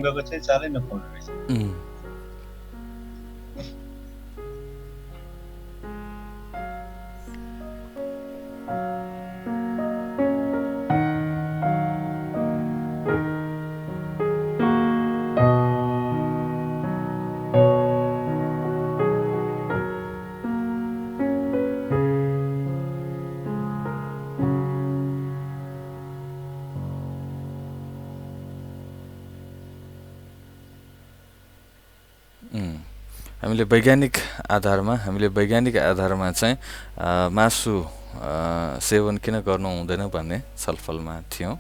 अङ्गको चाहिँ चालै नपाउने रहेछ। हामीले वैज्ञानिक आधारमा चाहिँ मासु सेवन किन गर्नु हुँदैन भन्ने छलफलमा थियौँ।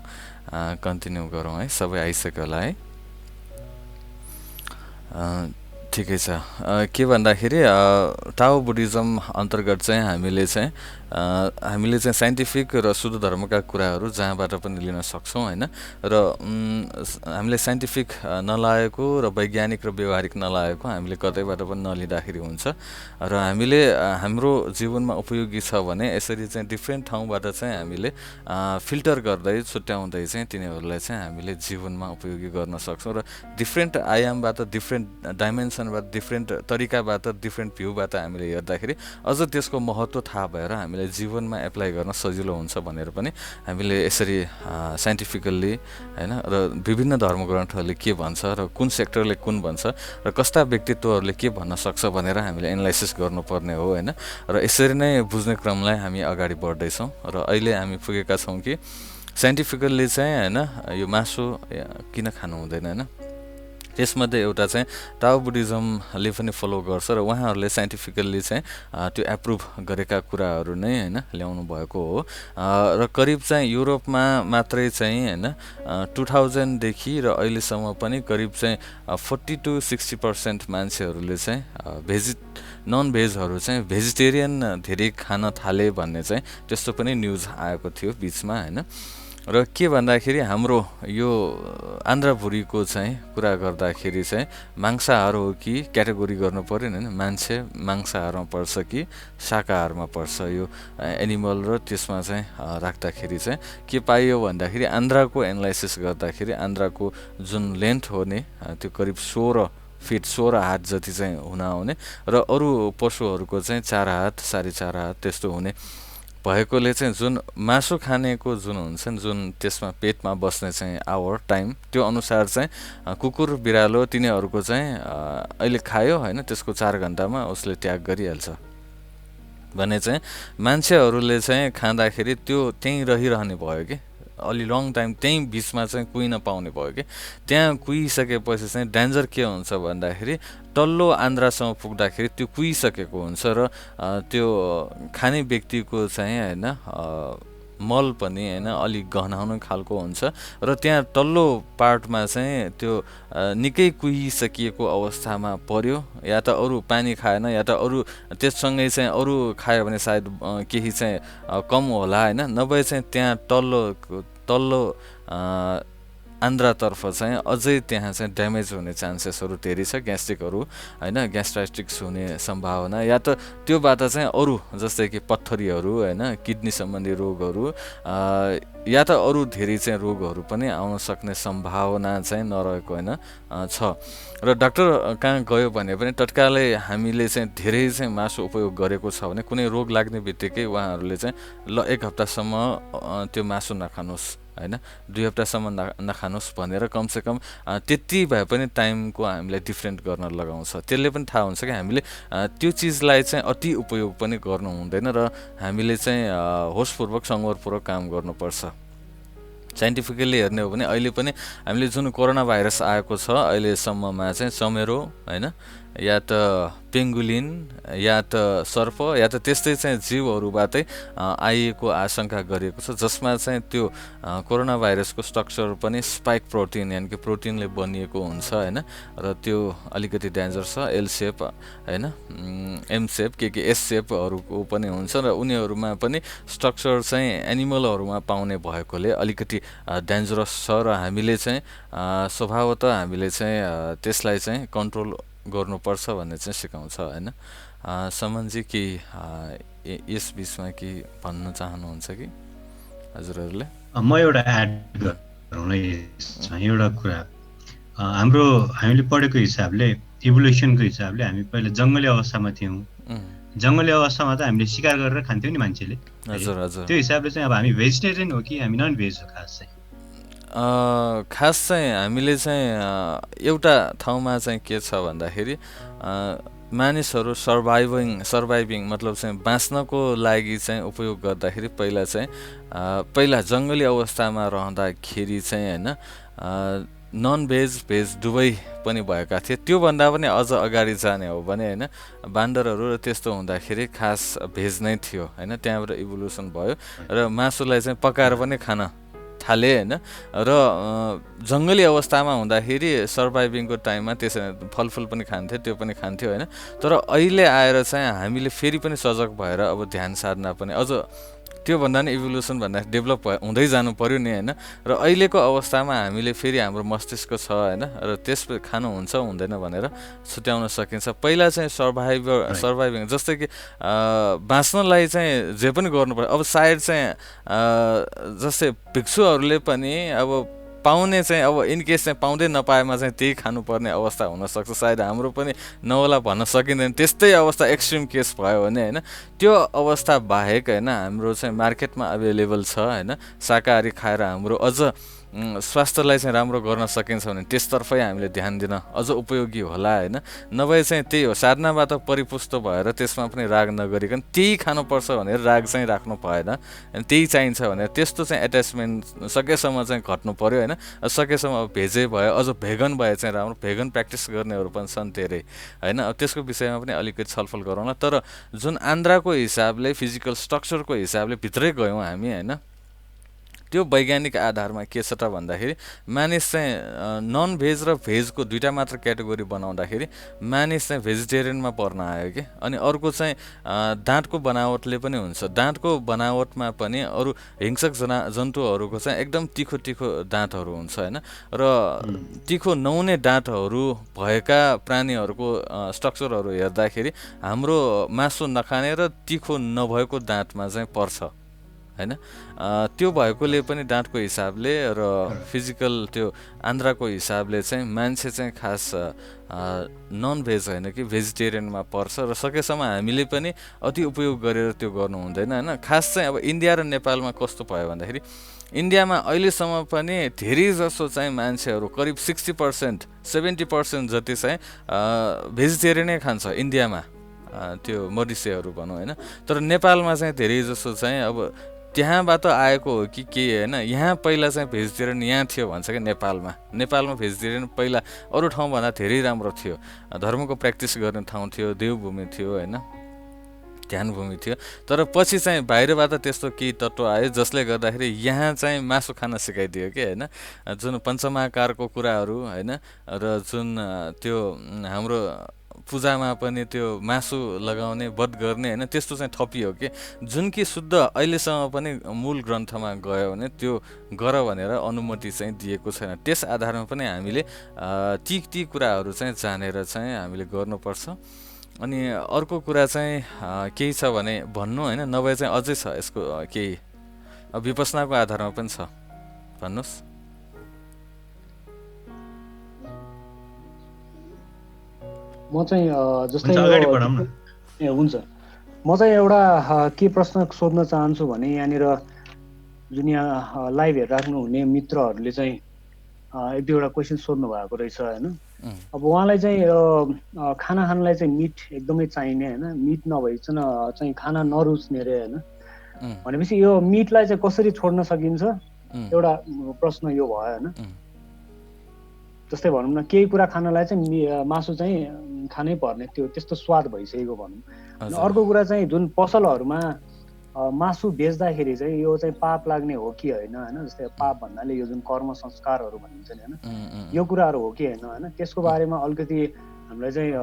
कन्टिन्यू गरौँ है, सबै आइसक्यो होला है। ठिकै छ। के भन्दाखेरि टाओ बुद्धिज्म अन्तर्गत चाहिँ हामीले चाहिँ साइन्टिफिक र शुद्ध धर्मका कुराहरू जहाँबाट पनि लिन सक्छौँ होइन। र हामीले साइन्टिफिक नलागेको र वैज्ञानिक र व्यवहारिक नलागेको हामीले कतैबाट पनि नलिँदाखेरि हुन्छ। र हामीले हाम्रो जीवनमा उपयोगी छ भने यसरी चाहिँ डिफ्रेन्ट ठाउँबाट चाहिँ हामीले फिल्टर गर्दै छुट्याउँदै चाहिँ तिनीहरूलाई चाहिँ हामीले जीवनमा उपयोगी गर्न सक्छौँ। र डिफ्रेन्ट आयामबाट, डिफ्रेन्ट डाइमेन्सनबाट, डिफ्रेन्ट तरिकाबाट, डिफ्रेन्ट भ्यूबाट हामीले हेर्दाखेरि अझ त्यसको महत्त्व थाहा भएर हामीले जीवनमा एप्लाई गर्न सजिलो हुन्छ भनेर पनि हामीले यसरी साइन्टिफिकल्ली होइन र विभिन्न धर्मग्रन्थहरूले के भन्छ र कुन सेक्टरले कुन भन्छ र कस्ता व्यक्तित्वहरूले के भन्न सक्छ भनेर हामीले एनालाइसिस गर्नुपर्ने हो होइन। र यसरी नै बुझ्ने क्रमलाई हामी अगाडि बढ्दैछौँ। र अहिले हामी पुगेका छौँ कि साइन्टिफिकल्ली चाहिँ होइन यो मासु किन खानु हुँदैन होइन। त्यसमध्ये एउटा चाहिँ टाओ बुद्धिज्मले पनि फलो गर्छ र उहाँहरूले साइन्टिफिकल्ली चाहिँ त्यो एप्रुभ गरेका कुराहरू नै होइन ल्याउनु भएको हो। र करिब चाहिँ युरोपमा मात्रै चाहिँ होइन 2000देखि र अहिलेसम्म पनि करिब चाहिँ 40 to 60% मान्छेहरूले चाहिँ नन भेजहरू चाहिँ भेजिटेरियन धेरै खान थाले भन्ने चाहिँ त्यस्तो पनि न्युज आएको थियो बिचमा होइन। र के भन्दाखेरि हाम्रो यो आन्द्राभुरीको चाहिँ कुरा गर्दाखेरि चाहिँ मांसाहार हो कि क्याटेगोरी गर्नु पऱ्यो नि होइन। मान्छे मांसाहारमा पर्छ कि शाकाहारमा पर्छ, यो एनिमल र त्यसमा चाहिँ राख्दाखेरि चाहिँ के पाइयो भन्दाखेरि आन्द्राको एनालाइसिस गर्दाखेरि आन्द्राको जुन लेन्थ हो नि त्यो करिब 16 फिट 16 हात जति चाहिँ हुन आउने र अरू पशुहरूको चाहिँ 4 हात 4.5 हात त्यस्तो हुने भएकोले चाहिँ जुन मासु खानेको जुन हुन्छ नि जुन त्यसमा पेटमा बस्ने चाहिँ आवर टाइम त्यो अनुसार चाहिँ कुकुर बिरालो तिनीहरूको चाहिँ अहिले खायो होइन त्यसको 4 घन्टामा उसले त्याग गरिहाल्छ भने चाहिँ मान्छेहरूले चाहिँ खाँदाखेरि त्यो त्यहीँ रहिरहने भयो कि अलि लङ टाइम त्यहीँ बिचमा चाहिँ कुहिन पाउने भयो कि। त्यहाँ कुहिसकेपछि चाहिँ डेन्जर के हुन्छ भन्दाखेरि तल्लो आन्द्रासम्म पुग्दाखेरि त्यो कुहिसकेको हुन्छ र त्यो खाने व्यक्तिको चाहिँ होइन मल पनि होइन अलिक गहनाउने खालको हुन्छ र त्यहाँ तल्लो पार्टमा चाहिँ त्यो निकै कुहिसकिएको अवस्थामा पर्यो या त अरू पानी खाएन या त अरू त्यससँगै चाहिँ अरू खायो भने सायद केही चाहिँ कम होला होइन। नभए चाहिँ त्यहाँ तल्लो आन्द्रातर्फ चाहिँ अझै त्यहाँ चाहिँ ड्यामेज हुने चान्सेसहरू धेरै छ, ग्यास्ट्रिकहरू होइन ग्यास्ट्राइटिक्स हुने सम्भावना या त त्योबाट चाहिँ अरू जस्तै कि पत्थरीहरू होइन किडनी सम्बन्धी रोगहरू या त अरू धेरै चाहिँ रोगहरू पनि आउन सक्ने सम्भावना चाहिँ नरहेको होइन छ। र डाक्टर कहाँ गयो भने पनि तत्कालै हामीले चाहिँ धेरै चाहिँ मासु उपयोग गरेको छ भने कुनै रोग लाग्ने बित्तिकै उहाँहरूले चाहिँ ल 1 हप्तासम्म त्यो मासु नखानुहोस् होइन 2 हप्तासम्म नखानुहोस् भनेर कमसेकम त्यति भए पनि टाइमको हामीलाई डिफ्रेन्ट गर्न लगाउँछ। त्यसले पनि थाहा हुन्छ कि हामीले त्यो चिजलाई चाहिँ अति उपयोग पनि गर्नु हुँदैन र हामीले चाहिँ होसपूर्वक सङ्गरपूर्वक काम गर्नुपर्छ। साइन्टिफिकल्ली हेर्ने हो भने अहिले पनि हामीले जुन कोरोना भाइरस आएको छ अहिलेसम्ममा चाहिँ चमेरो होइन या त पेङ्गुलिन या त सर्प या त त्यस्तै चाहिँ जीवहरूबाटै आइएको आशंका गरिएको छ जसमा चाहिँ त्यो कोरोना भाइरसको स्ट्रक्चर पनि स्पाइक प्रोटिन यानि कि प्रोटिनले बनिएको हुन्छ होइन। र त्यो अलिकति डेन्जर छ, एल सेप होइन एम सेप के एस सेपहरूको पनि हुन्छ र उनीहरूमा पनि स्ट्रक्चर चाहिँ एनिमलहरूमा पाउने भएकोले अलिकति डेन्जरस छ र हामीले चाहिँ स्वभावतः हामीले चाहिँ त्यसलाई चाहिँ कन्ट्रोल गर्नुपर्छ भन्ने चाहिँ सिकाउँछ होइन। समनजी केही यस बिचमा केही भन्न चाहनुहुन्छ कि हजुरहरूले? म एउटा एड गरौँ न एउटा कुरा। हामीले पढेको हिसाबले इभोल्युसनको हिसाबले हामी पहिला जङ्गली अवस्थामा थियौँ। जङ्गली अवस्थामा त हामीले शिकार गरेर खान्थ्यौँ नि मान्छेले। हजुर हजुर। त्यो हिसाबले चाहिँ अब हामी भेजिटेरियन हो कि हामी नन भेज हो खास चाहिँ? खास चाहिँ हामीले चाहिँ एउटा ठाउँमा चाहिँ के छ भन्दाखेरि मानिसहरू सर्भाइभिङ मतलब चाहिँ बाँच्नको लागि चाहिँ उपयोग गर्दाखेरि पहिला जङ्गली अवस्थामा रहँदाखेरि चाहिँ होइन नन भेज भेज दुवै पनि भएका थिए। त्योभन्दा पनि अझ अगाडि जाने हो भने होइन बान्दरहरू र त्यस्तो हुँदाखेरि खास भेज नै थियो होइन। त्यहाँबाट इभोल्युसन भयो र मासुलाई चाहिँ पकाएर पनि खान थाले होइन। र जङ्गली अवस्थामा हुँदाखेरि सर्भाइभिङको टाइममा त्यसरी फलफुल पनि खान्थ्यो, त्यो पनि खान्थ्यो होइन। तर अहिले आएर चाहिँ हामीले फेरि पनि सजग भएर अब ध्यान सार्न पनि अझ त्योभन्दा नि इभोल्युसन भन्दा डेभलप हुँदै जानु पर्यो नि होइन। र अहिलेको अवस्थामा हामीले फेरि हाम्रो मस्तिष्क छ होइन र त्यस खानु हुन्छ हुँदैन भनेर छुट्याउन सकिन्छ। पहिला चाहिँ सर्भाइभिङ जस्तै कि बाँच्नलाई चाहिँ जे पनि गर्नुपर्छ। अब सायद चाहिँ जस्तै भिक्षुहरूले पनि अब पाउने चाहिँ अब इनकेस चाहिँ पाउँदै नपाएमा चाहिँ त्यही खानुपर्ने अवस्था हुनसक्छ। सायद हाम्रो पनि नहोला भन्न सकिँदैन। त्यस्तै अवस्था एक्सट्रिम केस भयो भने होइन त्यो अवस्था बाहेक होइन हाम्रो चाहिँ मार्केटमा अभाइलेबल छ होइन। शाकाहारी खाएर हाम्रो अझ स्वास्थ्यलाई चाहिँ राम्रो गर्न सकिन्छ भने त्यसतर्फै हामीले ध्यान दिन अझ उपयोगी होला होइन। नभए चाहिँ त्यही हो साधनाबाट परिपुष्ट भएर त्यसमा पनि राग नगरिकन त्यही खानुपर्छ भनेर राग चाहिँ राख्नु भएन। अनि त्यही चाहिन्छ भनेर त्यस्तो चाहिँ एट्याचमेन्ट सकेसम्म चाहिँ घट्नु पर्यो होइन। सकेसम्म अब भेजै भयो अझ भेगन भए चाहिँ राम्रो। भेगन प्र्याक्टिस गर्नेहरू पनि छन् धेरै होइन। अब त्यसको विषयमा पनि अलिकति छलफल गरौँला। तर जुन आन्द्राको हिसाबले फिजिकल स्ट्रक्चरको हिसाबले भित्रै गयौँ हामी होइन। त्यो वैज्ञानिक आधारमा के छ त भन्दाखेरि मानिस चाहिँ नन भेज र भेजको दुईवटा मात्र क्याटेगोरी बनाउँदाखेरि मानिस चाहिँ भेजिटेरियनमा पर्न आयो कि। अनि अर्को चाहिँ दाँतको बनावटले पनि हुन्छ। दाँतको बनावटमा पनि अरू हिंसक जन्तुहरूको चाहिँ एकदम तिखो तिखो दाँतहरू हुन्छ होइन। र तिखो नहुने दाँतहरू भएका प्राणीहरूको स्ट्रक्चरहरू हेर्दाखेरि हाम्रो मासु नखाने र तिखो नभएको दाँतमा चाहिँ पर्छ होइन। त्यो भएकोले पनि दाँतको हिसाबले र फिजिकल त्यो आन्द्राको हिसाबले चाहिँ मान्छे चाहिँ खास नन भेज होइन कि भेजिटेरियनमा पर्छ। र सकेसम्म हामीले पनि अति उपयोग गरेर त्यो गर्नु हुँदैन होइन। खास चाहिँ अब इन्डिया र नेपालमा कस्तो भयो भन्दाखेरि इन्डियामा अहिलेसम्म पनि धेरै जसो चाहिँ मान्छेहरू करिब 60% 70% जति चाहिँ भेजिटेरियनै खान्छ इन्डियामा त्यो मधेसीहरू भनौँ होइन। तर नेपालमा चाहिँ धेरै जसो चाहिँ अब त्यहाँबाट आएको हो कि के होइन। यहाँ पहिला चाहिँ भेजिटेरियन यहाँ थियो भन्छ कि नेपालमा भेजिटेरियन पहिला अरू ठाउँभन्दा धेरै राम्रो थियो। धर्मको प्र्याक्टिस गर्ने ठाउँ थियो, देवभूमि थियो होइन, ध्यानभूमि थियो। तर पछि चाहिँ बाहिरबाट त्यस्तो केही तत्त्व आयो जसले गर्दाखेरि यहाँ चाहिँ मासु खान सिकाइदियो कि होइन। जुन पञ्चमाकारको कुराहरू होइन र जुन त्यो हाम्रो पूजामा पनि त्यो मासु लगाउने वध गर्ने होइन त्यस्तो चाहिँ थपियो कि। जुन कि शुद्ध अहिलेसम्म पनि मूल ग्रन्थमा गयो भने त्यो गर भनेर अनुमति चाहिँ दिएको छैन। त्यस आधारमा पनि हामीले ती कुराहरू चाहिँ जानेर चाहिँ हामीले गर्नुपर्छ। अनि अर्को कुरा चाहिँ केही छ भने भन्नु होइन, नभए चाहिँ अझै छ यसको केही विपसनाको आधारमा पनि छ भन्नुहोस्। म चाहिँ जस्तै ए हुन्छ, म चाहिँ एउटा के प्रश्न सोध्न चाहन्छु भने यहाँनिर जुन यहाँ लाइभ हेरिराख्नु हुने मित्रहरूले चाहिँ एक दुईवटा क्वेसन सोध्नु भएको रहेछ होइन। अब उहाँलाई चाहिँ खाना खानलाई चाहिँ मिट एकदमै चाहिने होइन, मिट नभइकन चाहिँ खाना नरुच्ने रे होइन। भनेपछि यो मिटलाई चाहिँ कसरी छोड्न सकिन्छ एउटा प्रश्न यो भयो होइन। जस्तै भनौँ न केही कुरा खानलाई चाहिँ मासु चाहिँ खानै पर्ने त्यो त्यस्तो स्वाद भइसकेको भनौँ। अर्को कुरा चाहिँ जुन पसलहरूमा मासु बेच्दाखेरि चाहिँ यो चाहिँ पाप लाग्ने हो कि होइन होइन। जस्तै पाप भन्नाले यो जुन कर्म संस्कारहरू भनिन्छ नि होइन, यो कुराहरू हो कि होइन होइन, त्यसको बारेमा अलिकति हामीलाई चाहिँ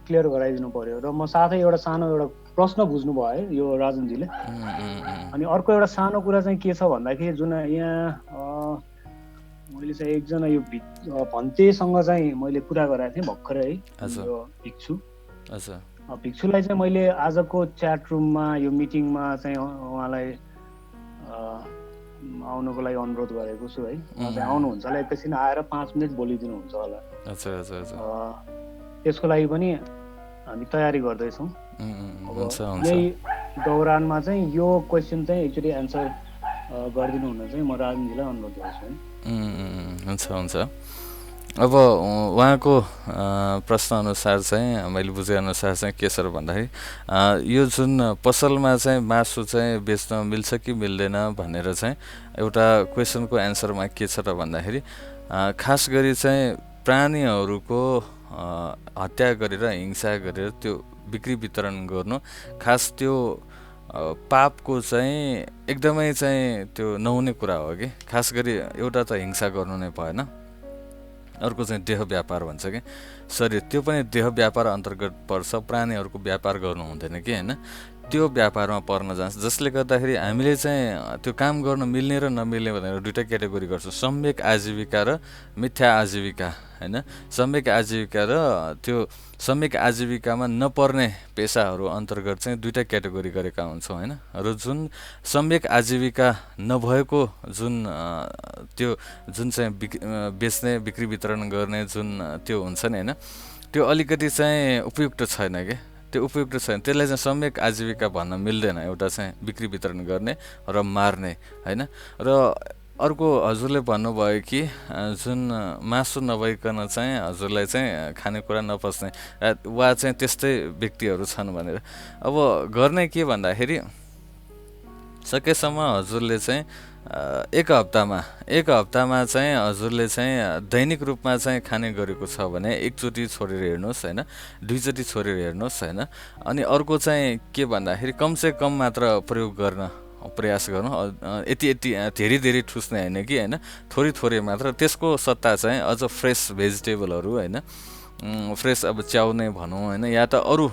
क्लियर गराइदिनु पर्यो। र म साथै एउटा सानो एउटा प्रश्न बुझ्नु भयो यो राजनजीले। अनि अर्को एउटा सानो कुरा चाहिँ के छ भन्दाखेरि जुन यहाँ मैले चाहिँ एकजना यो भन्तेसँग चाहिँ मैले कुरा गराएको थिएँ भर्खरै है, यो भिक्षुलाई चाहिँ मैले आजको च्याट रुममा यो मिटिङमा चाहिँ उहाँलाई आउनुको लागि अनुरोध गरेको छु है। चाहिँ आउनुहुन्छ होला, एकैछिन आएर 5 मिनट बोलिदिनुहुन्छ होला। अच्छा अच्छा अच्छा। त्यसको लागि पनि हामी तयारी गर्दैछौँ। हुन्छ हुन्छ। यही दौरानमा चाहिँ यो क्वेसन चाहिँ एक्चुअली एन्सर गरिदिनु हुन चाहिँ म राजनीतिलाई अनुरोध गर्छु है। हुन्छ हुन्छ। अब उहाँको प्रश्नअनुसार चाहिँ मैले बुझेअनुसार चाहिँ के छ भन्दाखेरि यो जुन पसलमा चाहिँ मासु चाहिँ बेच्न मिल्छ कि मिल्दैन भनेर चाहिँ एउटा क्वेसनको एन्सरमा के छ त भन्दाखेरि खास गरी चाहिँ प्राणीहरूको हत्या गरेर हिंसा गरेर त्यो बिक्री वितरण गर्नु खास त्यो पापको चाहिँ एकदमै चाहिँ त्यो नहुने कुरा हो कि। खास गरी एउटा त हिंसा गर्नु नै भएन, अर्को चाहिँ देह व्यापार भन्छ कि शरीर, त्यो पनि देह व्यापार अन्तर्गत पर्छ। प्राणीहरूको व्यापार गर्नु हुँदैन कि होइन, त्यो व्यापारमा पर्न जान्छ। जसले गर्दाखेरि हामीले चाहिँ त्यो काम गर्न मिल्ने र नमिल्ने भनेर दुईवटा क्याटेगोरी गर्छौँ, सम्यक आजीविका र मिथ्या आजीविका होइन। सम्यक आजीविका र त्यो सम्यक आजीविकामा नपर्ने पेसाहरू अन्तर्गत चाहिँ दुईवटा क्याटेगोरी गरेका हुन्छौँ होइन। र जुन सम्यक आजीविका नभएको जुन त्यो जुन चाहिँ बेच्ने बिक्री वितरण गर्ने जुन त्यो हुन्छ नि होइन, त्यो अलिकति चाहिँ उपयुक्त छैन कि। त्यो उपयुक्त छैन, त्यसलाई चाहिँ सम्यक आजीविका भन्न मिल्दैन, एउटा चाहिँ बिक्री वितरण गर्ने र मार्ने होइन। र अर्को हजुरले भन्नुभयो कि जुन मासु नभइकन चाहिँ हजुरलाई चाहिँ खानेकुरा नपच्ने वा चाहिँ त्यस्तै व्यक्तिहरू छन् भनेर। अब गर्ने के भन्दाखेरि सकेसम्म हजुरले चाहिँ एक हप्तामा चाहिँ हजुरले चाहिँ दैनिक रूपमा चाहिँ खाने गरेको छ भने एकचोटि छोडेर हेर्नुहोस् होइन, दुईचोटि छोडेर हेर्नुहोस् होइन। अनि अर्को चाहिँ के भन्दाखेरि कमसे कम मात्र प्रयोग गर्न प्रयास गर्नु, यति धेरै ठुस्ने होइन कि होइन, थोरै मात्र। त्यसको सट्टा चाहिँ अझ फ्रेस भेजिटेबलहरू होइन, फ्रेस अब च्याउ नै भनौँ होइन, या त अरू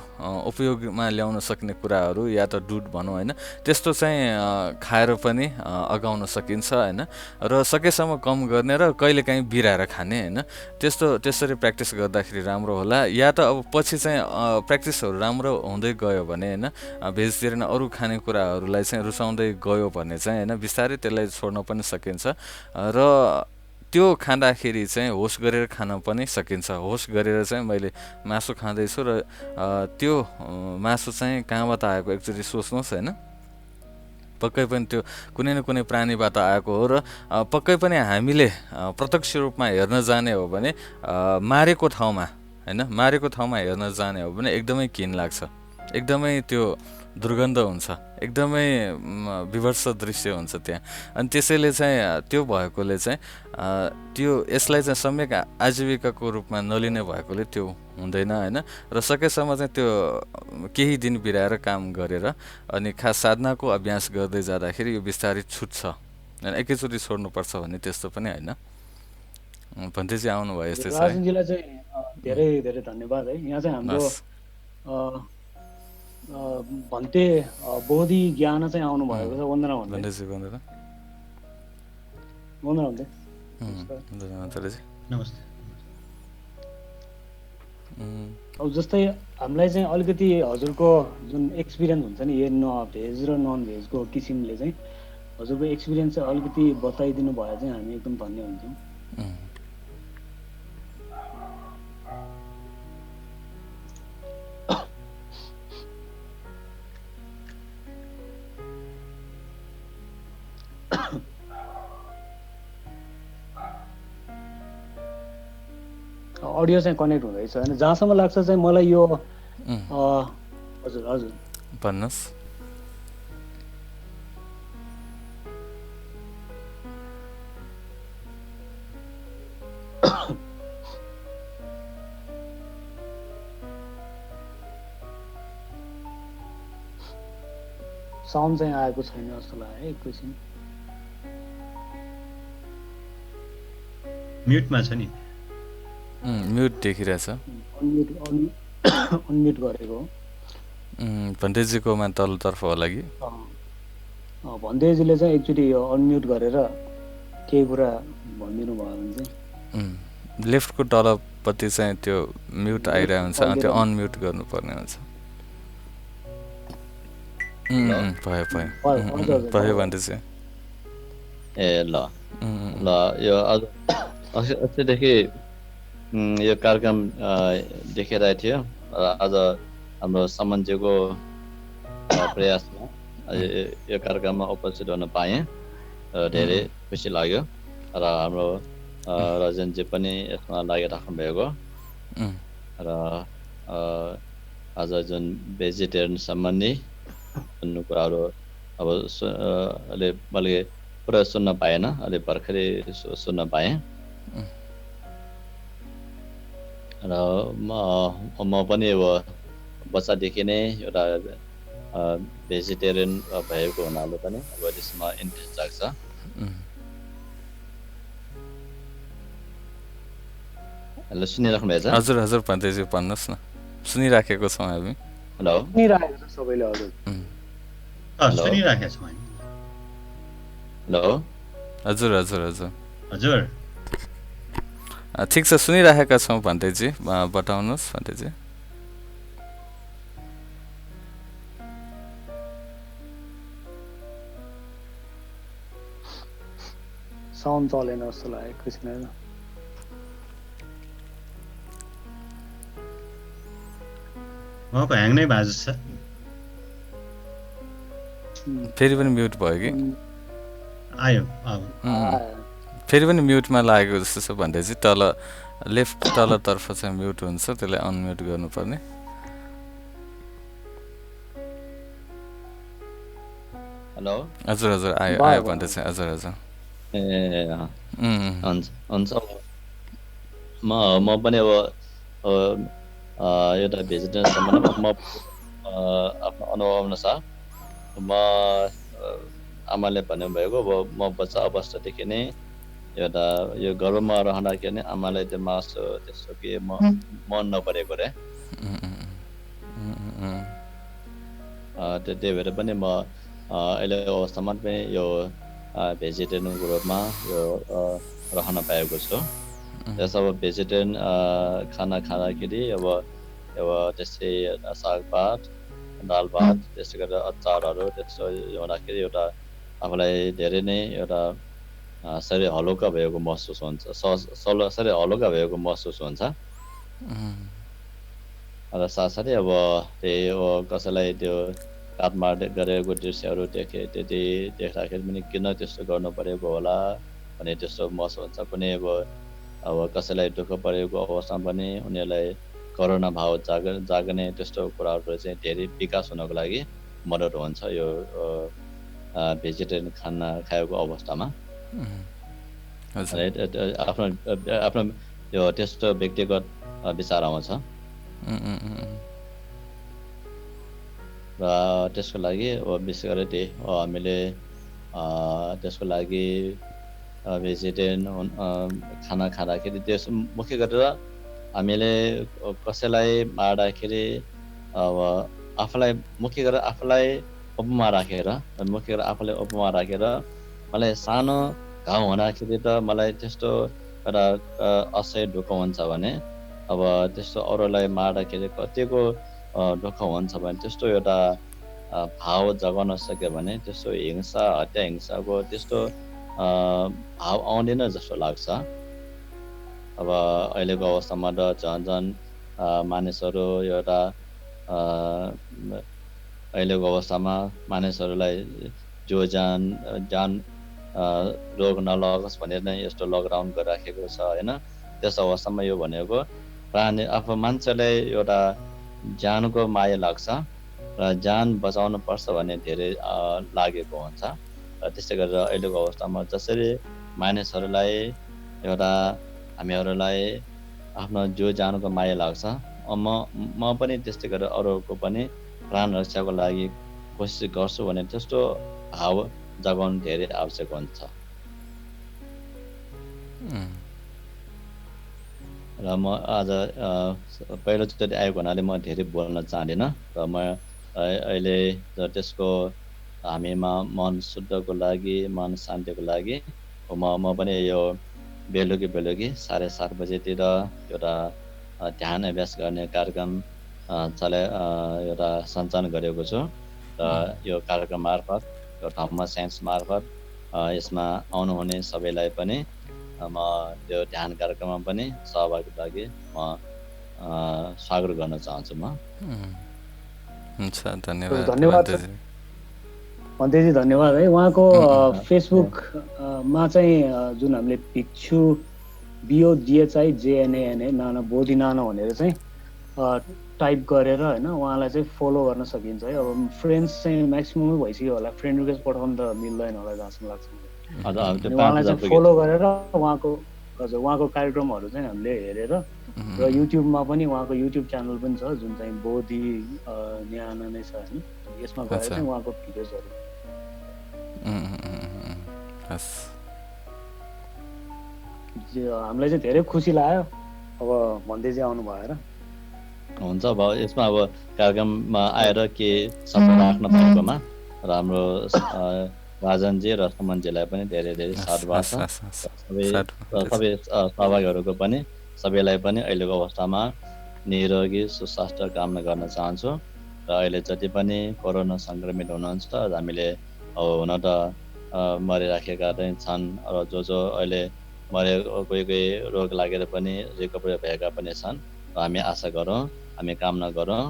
उपयोगमा ल्याउन सक्ने कुराहरू, या त दुध भनौँ होइन, त्यस्तो चाहिँ खाएर पनि अगाउन सकिन्छ होइन। र सकेसम्म कम गर्ने र कहिलेकाहीँ बिराएर खाने होइन, त्यसरी प्र्याक्टिस गर्दाखेरि राम्रो होला। या त अब पछि चाहिँ प्र्याक्टिसहरू राम्रो हुँदै गयो भने होइन, भेजिटेरियन अरू खानेकुराहरूलाई चाहिँ रुचाउँदै गयो भने चाहिँ होइन, बिस्तारै त्यसलाई छोड्न पनि सकिन्छ। र त्यो खाँदाखेरि चाहिँ होस गरेर खान पनि सकिन्छ। होस गरेर चाहिँ मैले मासु खाँदैछु र त्यो मासु चाहिँ कहाँबाट आएको एकचोटि सोच्नुहोस् होइन। पक्कै पनि त्यो कुनै न कुनै प्राणीबाट आएको हो। र पक्कै पनि हामीले प्रत्यक्ष रूपमा हेर्न जाने हो भने मारेको ठाउँमा हेर्न जाने हो भने एकदमै घिन लाग्छ, एकदमै त्यो दुर्गन्ध हुन्छ, एकदमै विभत्स दृश्य हुन्छ त्यहाँ। अनि त्यसैले चाहिँ त्यो भएकोले चाहिँ त्यो यसलाई चाहिँ सम्यक आजीविकाको रूपमा नलिने भएकोले त्यो हुँदैन होइन। र सकेसम्म चाहिँ त्यो केही दिन बिराएर काम गरेर अनि खास साधनाको अभ्यास गर्दै जाँदाखेरि यो बिस्तारै छुट्छ होइन। एकैचोटि छोड्नुपर्छ भन्ने त्यस्तो पनि होइन। भन्दै चाहिँ आउनुभयो यस्तै छ। राजनीतिलाई चाहिँ धेरै धन्यवाद है। यहाँ चाहिँ हाम्रो भन्ते बोधि ज्ञान चाहिँ आउनु भएको छ। वन्दना भन्दै नमस्ते। अब जस्तै हामीलाई चाहिँ अलिकति हजुरको जुन एक्सपिरियन्स हुन्छ नि यो भेज र नन भेजको किसिमले चाहिँ हजुरको एक्सपिरियन्स चाहिँ अलिकति बताइदिनु भए चाहिँ हामी एकदम धन्य हुन्छौँ। अडियो चाहिँ कनेक्ट हुँदैछ होइन। जहाँसम्म लाग्छ चाहिँ मलाई यो हजुर भन्नुहोस्। साउन्ड चाहिँ आएको छैन जस्तो लाग्यो। एकैछिन म्युटमा छ नि। म्युट देखिरहेछ। अनम्युट गरेको हो। भन्तेजीकोमा तल्लोतर्फ होला कि। भन्तेजीले चाहिँ एकचोटि अनम्युट गरेर केही कुरा भनिदिनु भयो भने चाहिँ लेफ्टको तलपट्टि चाहिँ त्यो म्युट आइरहेको हुन्छ, त्यो अनम्युट गर्नुपर्ने हुन्छ। भयो भन्तेजी। ल ल यो आज अस्तिदेखि यो कार्यक्रम देखिरहेको थियो र आज हाम्रो समन्जीको प्रयासमा यो कार्यक्रममा उपस्थित हुन पाएँ र धेरै खुसी लाग्यो र हाम्रो रजनजी पनि यसमा लागिराख्नु भएको र आज जुन भेजिटेरियन सम्बन्धी भन्ने कुराहरू अब मैले पुरा सुन्न पाएन, अलि भर्खरै सुन्न पाएँ र म पनि अब बच्चादेखि नै एउटा भेजिटेरियन भएको हुनाले पनि अब यसमा इन्ट्रेस्ट जाग्छ। हेलो, सुनिराख्नु भएको छ? हजुर हजुर पाण्डेजी भन्नुहोस् न, सुनिराखेको छौँ हामी। हेलो, सुनिराखेको छ सबैले। हजुर सुनिराखेको छौँ हामी। हेलो, हजुर हजुर हजुर हजुर ठिक छ, सुनिराखेका छौँ पाण्डेजी, बताउनुहोस् पाण्डेजी। साउन्ड चलेन जस्तो लाग्यो कृष्ण। उहाँको ह्याङ नै भएको जस्तो छ। फेरि पनि म्युट भयो कि? आयो अब फेरि पनि म्युटमा लागेको जस्तो छ पाण्डेजी। तल लेफ्ट तलतर्फ चाहिँ म्युट हुन्छ, त्यसलाई अनम्युट गर्नुपर्ने। हेलो, हजुर हजुर आयो पाण्डेजी, हजुर हजुर। हुन्छ हुन्छ। म पनि अब एउटा भेजिटेरियन सम्बन्धमा आफ्नो अनुभव अनुसार म आमाले भन्नुभएको अब म बच्चा अवस्थादेखि नै एउटा यो गर्भमा रहँदाखेरि नै आमाले त्यो मासु त्यस्तो के मन नपरेको रे। त्यही भएर पनि म अहिलेको अवस्थामा पनि यो भेजिटेरियनको रूपमा यो रहन पाएको छु। त्यस अब भेजिटेरियन खाना खाँदाखेरि अब त्यस्तै सागपात, दाल भात, त्यस्तै गरेर अचारहरू त्यस्तो हुँदाखेरि एउटा आफूलाई धेरै नै एउटा शरीर हलुका भएको महसुस हुन्छ, शरीर हलुका भएको महसुस हुन्छ। र साथसाथै अब त्यही अब कसैलाई त्यो काटमाड गरेको दृश्यहरू त्यति देख्दाखेरि पनि किन त्यस्तो गर्नु परेको होला भन्ने त्यस्तो महसुस हुन्छ। कुनै अब कसैलाई दुःख परेको अवस्थामा पनि उनीहरूलाई करुणा भाव जाग्ने त्यस्तो कुराहरू चाहिँ धेरै विकास हुनको लागि मद्दत हुन्छ यो भेजिटेरियन खाना खाएको अवस्थामा। आफ्नो यो त्यस्तो व्यक्तिगत विचार आउँछ र त्यसको लागि विशेष गरी त्यही हामीले त्यसको लागि भेजिटेरियन खाना खाँदाखेरि त्यस मुख्य गरेर हामीले कसैलाई मार्दाखेरि अब आफूलाई मुख्य गरेर आफूलाई उपमा राखेर मलाई सानो घाउ हुँदाखेरि त मलाई त्यस्तो एउटा असह्य दुःख हुन्छ भने अब त्यस्तो अरूलाई मार्दाखेरि कतिको दुःख हुन्छ भने त्यस्तो एउटा भाव जगाउन सक्यो भने त्यस्तो हिंसा, हत्या हिंसाको त्यस्तो भाव आउँदैन जस्तो लाग्छ। अब अहिलेको अवस्थामा त झन् मानिसहरू एउटा अहिलेको अवस्थामा मानिसहरूलाई जान रोग नलगोस् भनेर नै यस्तो लकडाउन गरिराखेको छ होइन। त्यस अवस्थामा यो भनेको प्राणी आफू मान्छेलाई एउटा ज्यानको माया लाग्छ र ज्यान बचाउनु पर्छ भन्ने धेरै लागेको हुन्छ। र त्यसै गरेर अहिलेको अवस्थामा जसरी मानिसहरूलाई एउटा हामीहरूलाई आफ्नो ज्यानको माया लाग्छ, म पनि त्यस्तै गरेर अरूको पनि प्राण रक्षाको लागि कोसिस गर्छु भने त्यस्तो भाव जगाउनु धेरै आवश्यक हुन्छ। र म आज पहिलोचोटि आएको हुनाले म धेरै बोल्न चाहदिनँ र म अहिले त्यसको हामीमा मन शुद्धको लागि, मन शान्तिको लागि म पनि यो बेलुकी 7:30 बजेतिर एउटा ध्यान अभ्यास गर्ने कार्यक्रम एउटा सञ्चालन गरेको छु। र यो कार्यक्रम मार्फत, यो धम्म साइन्स मार्फत यसमा आउनुहुने सबैलाई पनि म यो ध्यान कार्यक्रममा पनि सहभागीको लागि म स्वागत गर्न चाहन्छु म। हुन्छ, धन्यवाद धन्यवाद भन्तेजी, धन्यवाद है। उहाँको फेसबुकमा चाहिँ जुन हामीले भिक्षु BODHIJNANA नाना बोधी नाना भनेर चाहिँ टाइप गरेर होइन उहाँलाई चाहिँ फलो गर्न सकिन्छ है। अब फ्रेन्ड्स चाहिँ म्याक्सिममै भइसक्यो होला, फ्रेन्ड रिक्वेस्ट पठाउनु त मिल्दैन होला जहाँसम्म लाग्छ। उहाँलाई चाहिँ फलो गरेर उहाँको कार्यक्रमहरू चाहिँ हामीले हेरेर र युट्युबमा पनि उहाँको युट्युब च्यानल पनि छ जुन चाहिँ बोधी न्याना नै छ होइन, यसमा गएर चाहिँ उहाँको भिडियोजहरू हामीलाई चाहिँ धेरै खुसी लाग्यो अब भन्दै चाहिँ आउनु भएर। हुन्छ, अब यसमा अब कार्यक्रममा आएर के सबै राख्न पाएकोमा र हाम्रो राजनजी र सुमनजीलाई पनि धेरै धेरै साधुवाद छ। सबै सहभागीहरूको पनि सबैलाई पनि अहिलेको अवस्थामा निरोगी सुस्वास्थ्य कामना गर्न चाहन्छु। र अहिले जति पनि कोरोना सङ्क्रमित हुनुहुन्छ हामीले हुन त मरिराखेका चाहिँ छन् र जो अहिले कोही रोग लागेर पनि रिकभरी भएका पनि छन्। र हामी आशा गरौँ, हामी कामना गरौँ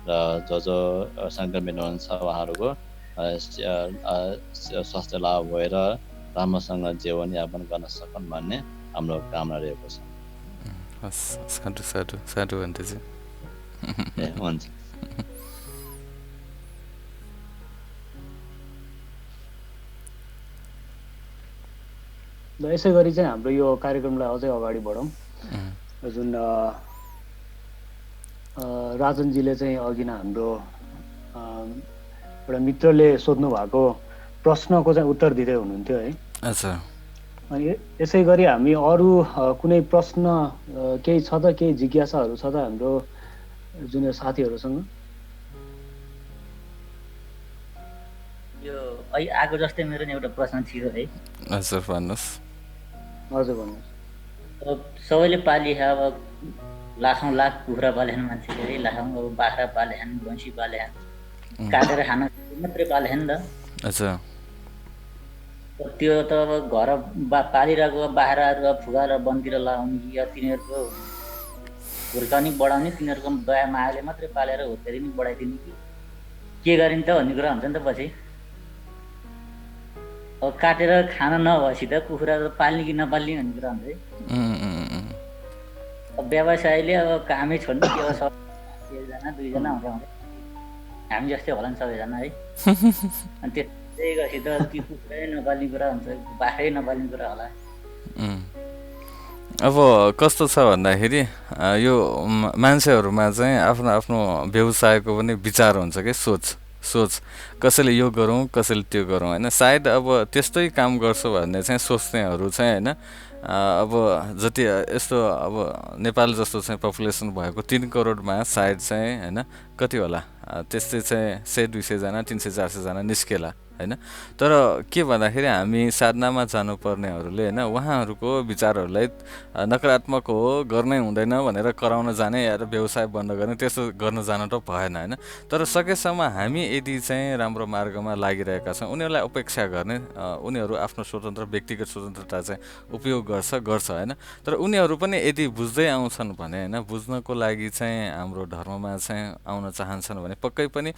र जो सङ्क्रमित हुनुहुन्छ उहाँहरूको स्वास्थ्य लाभ भएर राम्रोसँग जीवनयापन गर्न सकन् भन्ने हाम्रो कामना रहेको छ। साधु साधु साधु भन्दैछु। हुन्छ। र यसै गरी चाहिँ हाम्रो यो कार्यक्रमलाई अझै अगाडि बढाउँ। जुन राजनजीले चाहिँ अघि नै हाम्रो एउटा मित्रले सोध्नु भएको प्रश्नको चाहिँ उत्तर दिँदै हुनुहुन्थ्यो है। अनि यसै गरी हामी अरू कुनै प्रश्न केही छ त, केही जिज्ञासाहरू छ त हाम्रो जुनियर साथीहरूसँग? यो अहिले आएको जस्तै मेरो नि एउटा प्रश्न थियो है। हजुर भन्नुहोस्। हजुर भन्नुहोस्। अब सबैले पालिए अब लाखौँ लाख कुखुरा पालेछन् मान्छेले है, लाखौँ अब बाख्रा पालेछन्, भैँसी पालेछन्, काटेर खान मात्रै पालेछन् नि त। अच्छा। त्यो त अब घर पालिरहेको बाख्राहरू फुगाएर वनतिर लगाउने कि तिनीहरूको हुर्काउने बढाउने तिनीहरूको दया मायाले मात्रै पालेर हुर्काइदिने बढाइदिने कि के गरिन्छ भन्ने कुरा हुन्छ नि त पछि। अब काटेर खान नभएपछि त कुखुरा पाल्ने कि नपाल्ने भन्ने कुरा हुन्छ है। अब व्यवसायले अब कामै छोड्ने के हो, एकजना दुईजना हुन्छ हामी जस्तै होला नि सबैजना है। अनि त्यसै गरी त त्यो कुखुरै नपाल्ने कुरा हुन्छ, बाख्रै नपाल्ने कुरा होला। अब कस्तो छ भन्दाखेरि यो मान्छेहरूमा चाहिँ आफ्नो आफ्नो व्यवसायको पनि विचार हुन्छ कि सोच कसैले यो गरौँ कसैले त्यो गरौँ होइन। सायद अब त्यस्तै काम गर्छु भन्ने चाहिँ सोच्नेहरू चाहिँ होइन अब जति यस्तो अब नेपाल जस्तो चाहिँ पपुलेसन भएको 3 करोडमा सायद चाहिँ होइन कति होला त्यस्तै चाहिँ 100-200 जना 300-400 जना निस्केला होइन। तर के भन्दाखेरि हामी साधनामा जानुपर्नेहरूले होइन उहाँहरूको विचारहरूलाई नकारात्मक हो गर्नै हुँदैन भनेर कराउन जाने या व्यवसाय बन्द गर्ने त्यस्तो गर्न जान त भएन होइन। तर सकेसम्म हामी यदि चाहिँ राम्रो मार्गमा लागिरहेका छौँ उनीहरूलाई अपेक्षा गर्ने, उनीहरू आफ्नो स्वतन्त्र व्यक्तिगत स्वतन्त्रता चाहिँ उपयोग गर्छ होइन। तर उनीहरू पनि यदि बुझ्दै आउँछन् भने होइन बुझ्नको लागि चाहिँ हाम्रो धर्ममा चाहिँ आउन चाहन्छन् भने पक्कै पनि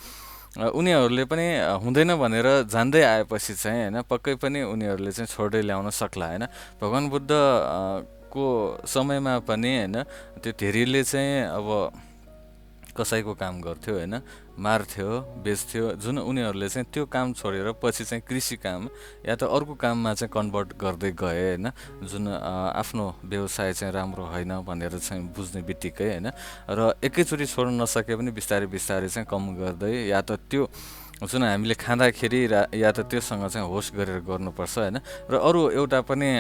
उनीहरूले पनि हुँदैन भनेर जान्दै आएपछि चाहिँ होइन पक्कै पनि उनीहरूले चाहिँ छोड्दै ल्याउन सक्ला होइन। भगवान् बुद्ध को समयमा पनि होइन त्यो धेरैले चाहिँ अब कसैको काम गर्थ्यो होइन, मार्थ्यो बेच्थ्यो, जुन उनीहरूले चाहिँ त्यो काम छोडेर पछि चाहिँ कृषि काम या त अर्को काममा चाहिँ कन्भर्ट गर्दै गए होइन। जुन आफ्नो व्यवसाय चाहिँ राम्रो होइन भनेर चाहिँ बुझ्ने बित्तिकै होइन र एकैचोटि छोड्न नसके पनि बिस्तारै बिस्तारै चाहिँ कम गर्दै या त त्यो जुन हामीले खाँदाखेरि या त त्योसँग चाहिँ होस्ट गरेर गर्नुपर्छ होइन। र अरू एउटा पनि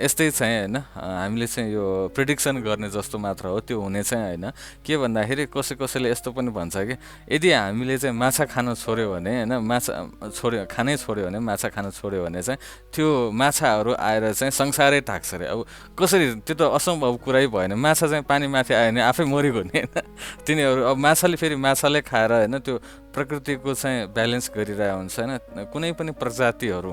यस्तै चाहिँ होइन हामीले चाहिँ यो प्रेडिक्सन गर्ने जस्तो मात्र हो त्यो हुने चाहिँ होइन। के भन्दाखेरि कसैले यस्तो पनि भन्छ कि यदि हामीले चाहिँ माछा खान छोड्यो भने होइन खानै छोड्यो भने माछा खान छोड्यो भने चाहिँ त्यो माछाहरू आएर चाहिँ संसारै ढाक्छ अरे। अब कसरी, त्यो त असम्भव कुरै भएन। माछा चाहिँ पानी माथि आयो भने आफै मरेको नि होइन। तिनीहरू अब माछाले फेरि माछाले खाएर होइन त्यो प्रकृतिको चाहिँ ब्यालेन्स गरिरहेको हुन्छ होइन। कुनै पनि प्रजातिहरू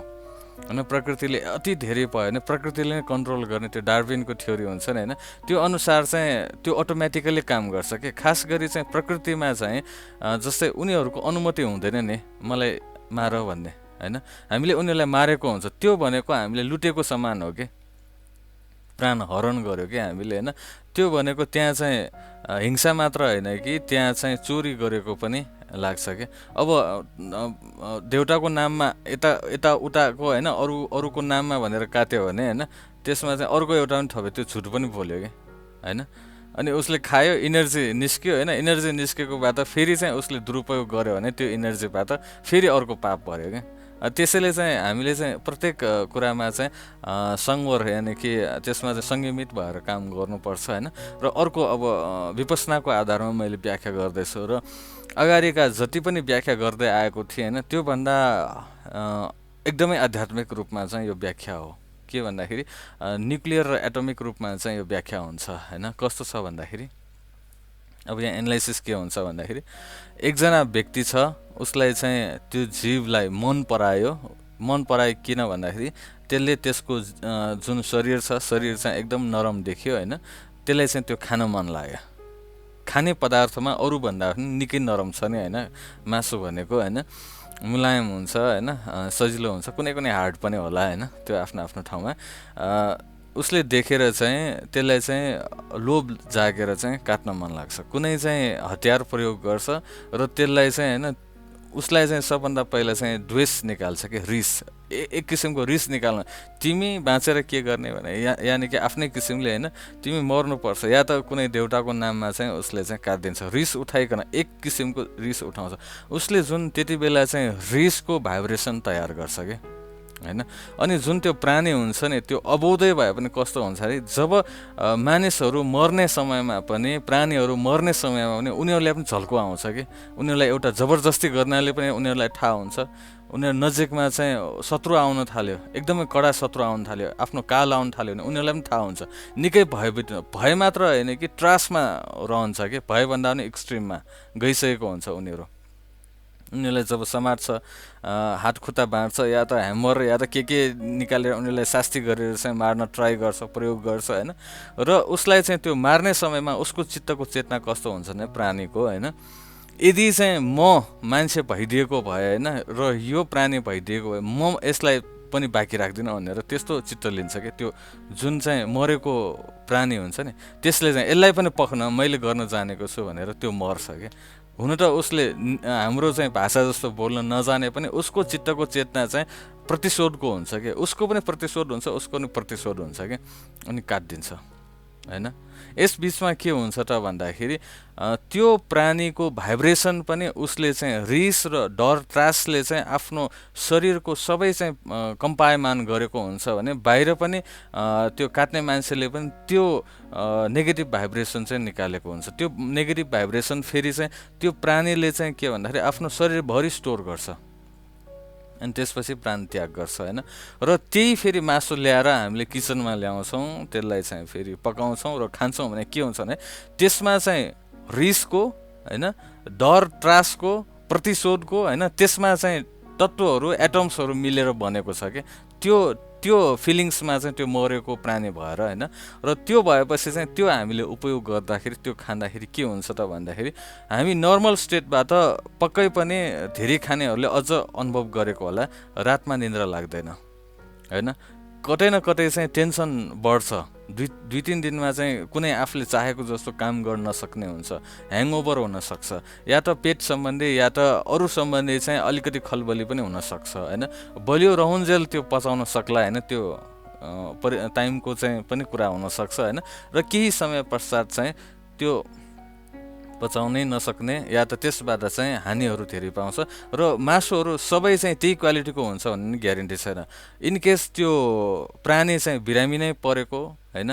होइन प्रकृतिले अति धेरै भयो भने प्रकृतिले नै कन्ट्रोल गर्ने त्यो डार्विनको थ्योरी हुन्छ नि होइन त्यो अनुसार चाहिँ त्यो अटोमेटिकली काम गर्छ कि खास गरी चाहिँ प्रकृतिमा चाहिँ जस्तै उनीहरूको अनुमति हुँदैन नि मलाई मार भन्ने होइन हामीले उनीहरूलाई मारेको हुन्छ त्यो भनेको हामीले लुटेको समान हो कि प्राण हरण गर्यो कि हामीले होइन त्यो भनेको त्यहाँ चाहिँ हिंसा मात्र होइन कि त्यहाँ चाहिँ चोरी गरेको पनि लाग्छ कि अब देउटाको नाममा यता उताको होइन अरूको नाममा भनेर काट्यो भने होइन त्यसमा चाहिँ अर्को एउटा पनि थप्यो त्यो झुट पनि बोल्यो कि होइन अनि उसले खायो इनर्जी निस्क्यो होइन इनर्जी निस्केको बाद फेरि चाहिँ उसले दुरुपयोग गर्यो भने त्यो इनर्जीबाट फेरि अर्को पाप पर्यो क्या त्यसैले चाहिँ हामीले चाहिँ प्रत्येक कुरामा चाहिँ सङ्वर यानि कि त्यसमा चाहिँ संयमित भएर काम गर्नुपर्छ होइन र अर्को अब विपसनाको आधारमा मैले व्याख्या गर्दैछु र अगाडिका जति पनि व्याख्या गर्दै आएको थिएँ होइन त्योभन्दा एकदमै आध्यात्मिक रूपमा चाहिँ यो व्याख्या हो के भन्दाखेरि न्युक्लियर र एटोमिक रूपमा चाहिँ यो व्याख्या हुन्छ होइन कस्तो छ भन्दाखेरि अब यहाँ एनालाइसिस के हुन्छ भन्दाखेरि एकजना व्यक्ति छ उसलाई चाहिँ त्यो जीवलाई मन परायो किन भन्दाखेरि त्यसले त्यसको जुन शरीर छ शरीर चाहिँ एकदम नरम देख्यो होइन त्यसलाई चाहिँ त्यो खान मन लाग्यो खाने पदार्थमा अरूभन्दा पनि निकै नरम छ नि होइन मासु भनेको होइन मुलायम हुन्छ होइन सजिलो हुन्छ कुनै हार्ड पनि होला होइन त्यो आफ्नो ठाउँमा उसले देखेर चाहिँ त्यसलाई चाहिँ लोभ जागेर चाहिँ काट्न मन लाग्छ कुनै चाहिँ हतियार प्रयोग गर्छ र त्यसलाई चाहिँ होइन उसलाई चाहिँ सबभन्दा पहिला चाहिँ द्वेष निकाल्छ कि रिस एक किसिमको रिस निकाल्न तिमी बाँचेर के गर्ने भने यानि कि आफ्नै किसिमले होइन तिमी मर्नुपर्छ या त कुनै देउटाको नाममा चाहिँ उसले चाहिँ काटिदिन्छ रिस उठाइकन एक किसिमको रिस उठाउँछ उसले जुन त्यति बेला चाहिँ रिसको भाइब्रेसन तयार गर्छ कि होइन अनि जुन त्यो प्राणी हुन्छ नि त्यो अबोधै भए पनि कस्तो हुन्छ अरे जब मानिसहरू मर्ने समयमा पनि प्राणीहरू मर्ने समयमा पनि उनीहरूलाई पनि झल्को आउँछ कि उनीहरूलाई एउटा जबरजस्ती गर्नाले पनि उनीहरूलाई थाहा हुन्छ उनीहरू नजिकमा चाहिँ शत्रु आउन थाल्यो एकदमै कडा शत्रु आउन थाल्यो आफ्नो काल आउन थाल्यो भने उनीहरूलाई पनि थाहा हुन्छ निकै भय मात्र होइन कि त्रासमा रहन्छ कि भयभन्दा पनि एक्सट्रिममा गइसकेको हुन्छ उनीहरूलाई जब समात्छ हात खुट्टा बाँड्छ या त ह्यामर या त के निकालेर उनीहरूलाई शास्ति गरेर चाहिँ मार्न ट्राई गर्छ प्रयोग गर्छ होइन र उसलाई चाहिँ त्यो मार्ने समयमा उसको चित्तको चेतना कस्तो हुन्छ भने प्राणीको होइन यदि चाहिँ म मान्छे भइदिएको भए होइन र यो प्राणी भइदिएको भए म यसलाई पनि बाँकी राख्दिनँ भनेर त्यस्तो चित्त लिन्छ कि त्यो जुन चाहिँ मरेको प्राणी हुन्छ नि त्यसले चाहिँ यसलाई पनि पख्न मैले गर्न जानेको छु भनेर त्यो मर्छ कि हुन त उसले हाम्रो चाहिँ भाषा जस्तो बोल्न नजाने पनि उसको चित्तको चेतना चाहिँ प्रतिशोधको हुन्छ कि उसको पनि प्रतिशोध हुन्छ उसको पनि प्रतिशोध हुन्छ कि अनि काटिदिन्छ होइन यस बिचमा के हुन्छ त भन्दाखेरि त्यो प्राणीको भाइब्रेसन पनि उसले चाहिँ रिस र डर त्रासले चाहिँ आफ्नो शरीरको सबै चाहिँ कम्पायमान गरेको हुन्छ भने बाहिर पनि त्यो काट्ने मान्छेले पनि त्यो नेगेटिभ भाइब्रेसन चाहिँ निकालेको हुन्छ त्यो नेगेटिभ भाइब्रेसन फेरि चाहिँ त्यो प्राणीले चाहिँ के भन्दाखेरि आफ्नो शरीरभरि स्टोर गर्छ अनि त्यसपछि प्राण त्याग गर्छ होइन र त्यही फेरि मासु ल्याएर हामीले किचनमा ल्याउँछौँ त्यसलाई चाहिँ फेरि पकाउँछौँ र खान्छौँ भने के हुन्छ भने त्यसमा चाहिँ रिसको होइन डर त्रासको प्रतिशोधको होइन त्यसमा चाहिँ तत्त्वहरू एटम्सहरू मिलेर बनेको छ कि त्यो फिलिङ्समा चाहिँ त्यो मरेको प्राणी भएर होइन र त्यो भएपछि चाहिँ त्यो हामीले उपयोग गर्दाखेरि त्यो खाँदाखेरि के हुन्छ त भन्दाखेरि हामी नर्मल स्टेटबाट पक्कै पनि धेरै खानेहरूले अझ अनुभव गरेको होला रातमा निद्रा लाग्दैन होइन कतै न कतै चाहिँ टेन्सन बढ्छ दुई तिन दिनमा चाहिँ कुनै आफूले चाहेको जस्तो काम गर्न नसक्ने हुन्छ ह्याङओभर हुनसक्छ या त पेट सम्बन्धी या त अरू सम्बन्धी चाहिँ अलिकति खलबली पनि हुनसक्छ होइन बलियो रहुन्जेल त्यो पचाउन सक्ला होइन त्यो टाइमको चाहिँ पनि कुरा हुनसक्छ होइन र केही समय पश्चात चाहिँ त्यो पचाउनै नसक्ने या त त्यसबाट चाहिँ हानिहरू धेरै पाउँछ र मासुहरू सबै चाहिँ त्यही क्वालिटीको हुन्छ भन्ने ग्यारेन्टी छैन इनकेस त्यो प्राणी चाहिँ बिरामी नै परेको होइन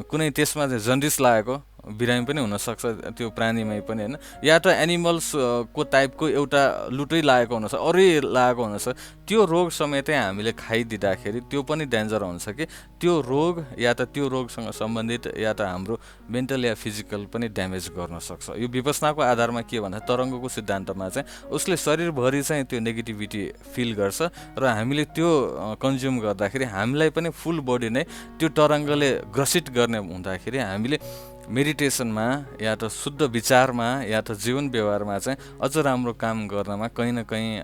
कुनै त्यसमा चाहिँ जन्डिस लागेको बिरामी पनि हुनसक्छ त्यो प्राणीमै पनि होइन, या त एनिमल्सको टाइपको एउटा लुटै लागेको हुनसक्छ, अरू लागेको हुनसक्छ। त्यो रोग समेतै हामीले खाइदिँदाखेरि त्यो पनि डेन्जर हुन्छ कि त्यो रोग या त त्यो रोगसँग सम्बन्धित या त हाम्रो मेन्टल या फिजिकल पनि ड्यामेज गर्न सक्छ। यो विपसनाको आधारमा के भन्दा तरङ्गको सिद्धान्तमा चाहिँ उसले शरीरभरि चाहिँ त्यो नेगेटिभिटी फिल गर्छ र हामीले त्यो कन्ज्युम गर्दाखेरि हामीलाई पनि फुल बडी नै त्यो तरङ्गले ग्रसित गर्ने हुँदाखेरि हामीले मेडिटेसनमा या त शुद्ध विचारमा या त जीवन व्यवहारमा चाहिँ अझ राम्रो काम गर्नमा कहीँ न कहीँ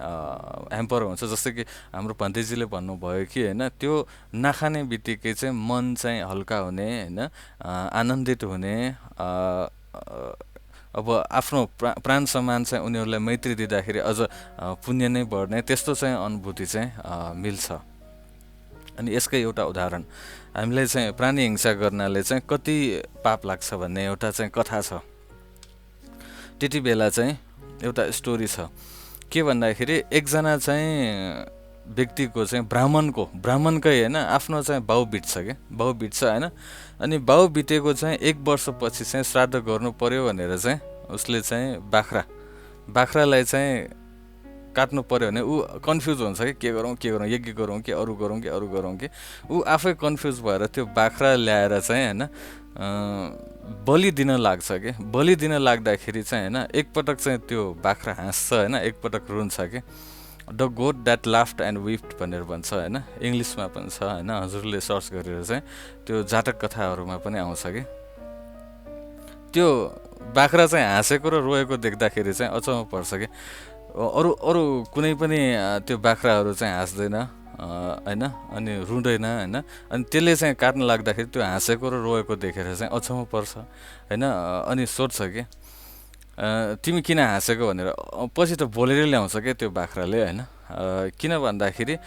ह्याम्पर हुन्छ। जस्तै कि हाम्रो भन्तेजीले भन्नुभयो कि होइन, त्यो नखाने बित्तिकै चाहिँ मन चाहिँ हल्का हुने होइन, आनन्दित हुने, अब आफ्नो प्राण सम्मान चाहिँ उनीहरूलाई मैत्री दिँदाखेरि अझ पुण्य नै बढ्ने त्यस्तो चाहिँ अनुभूति चाहिँ मिल्छ। अनि यसकै एउटा उदाहरण, हामीलाई चाहिँ प्राणी हिंसा गर्नाले चाहिँ कति पाप लाग्छ भन्ने एउटा चाहिँ कथा छ। त्यति बेला चाहिँ एउटा स्टोरी छ के भन्दाखेरि एकजना चाहिँ व्यक्तिको चाहिँ ब्राह्मणकै होइन आफ्नो चाहिँ बाउ बित्छ क्या, बाउ बित्छ होइन। अनि बाउ बितेको चाहिँ 1 वर्षपछि चाहिँ श्राद्ध गर्नु पर्यो भनेर चाहिँ उसले चाहिँ बाख्रालाई चाहिँ काट्नु पर्यो भने ऊ कन्फ्युज हुन्छ कि के गरौँ यज्ञ गरौँ कि अरू गरौँ कि ऊ आफै कन्फ्युज भएर त्यो बाख्रा ल्याएर चाहिँ होइन बलि दिन लाग्छ कि। बलि दिन लाग्दाखेरि चाहिँ होइन एकपटक चाहिँ त्यो बाख्रा हाँस्छ होइन, एकपटक रुन्छ कि। The goat that laughed and whiffed भनेर भन्छ होइन, इङ्ग्लिसमा पनि छ होइन, हजुरले सर्च गरेर चाहिँ त्यो जातक कथाहरूमा पनि आउँछ कि। त्यो बाख्रा चाहिँ हाँसेको र रोएको देख्दाखेरि चाहिँ अचम्म पर्छ कि अरू कुनै पनि त्यो बाख्राहरू चाहिँ हाँस्दैन होइन, अनि रुँदैन होइन। अनि त्यसले चाहिँ काट्न लाग्दाखेरि त्यो हाँसेको र रोएको देखेर चाहिँ अचम्म पर्छ होइन। अनि सोध्छ कि तिमी किन हाँसेको भनेर। पछि त बोलेर ल्याउँछ क्या त्यो बाख्राले होइन, किन भन्दाखेरि